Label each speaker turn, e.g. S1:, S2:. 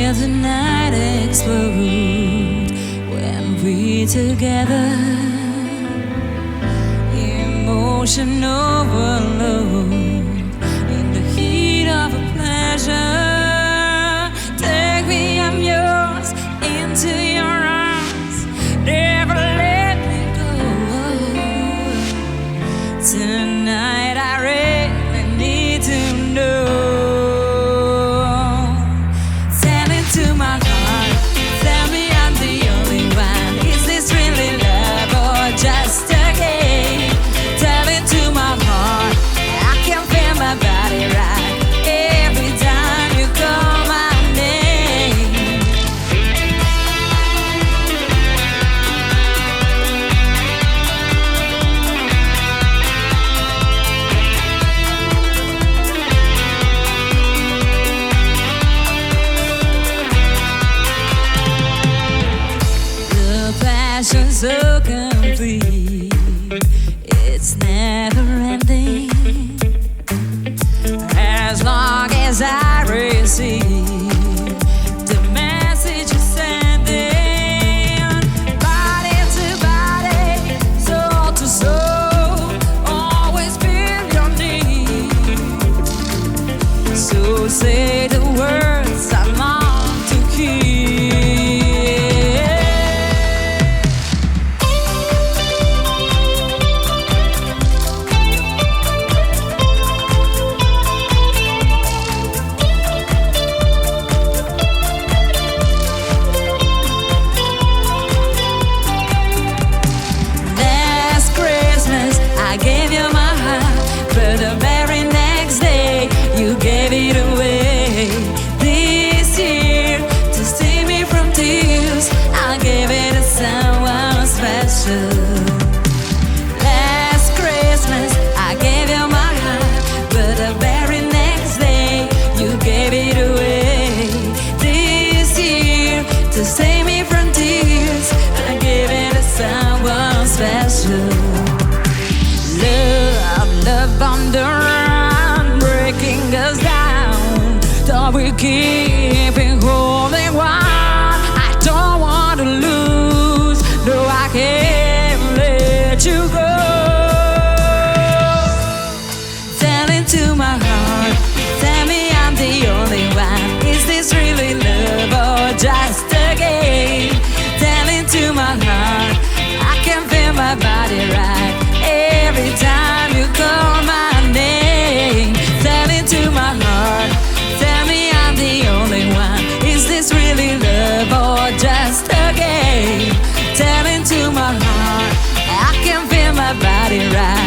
S1: feel the night explode when we together. Emotion overload in the heat of a pleasure. Take me, I'm yours, into your arms. Never let me go. Tonight I really need to know. Tell it to my heart. Tell me I'm the only one. Is this really love or just a game? Tell it to my heart. I can feel my body right every time you call my name. The passion's so complete, it's never ending. As long as I receive the message you're sending, body to body, soul to soul, always feel your need. So say the words I long to hear. I gave you my heart, but the very next day you gave it away. This year, to save me from tears, I gave it to someone special. Last Christmas, I gave you my heart, but the very next day you gave it away. This year, to save me from tears, I gave it to someone special. Love on the run, breaking us down. Thought we keep it holding on. I don't want to lose, no, I can't let you go. Tell it to my heart, tell me I'm the only one. Is this really love or just a game? Tell it to my heart, I can feel my body right every time you call my name. Tell it to my heart, tell me I'm the only one. Is this really love or just a game? Tell it to my heart, I can feel my body right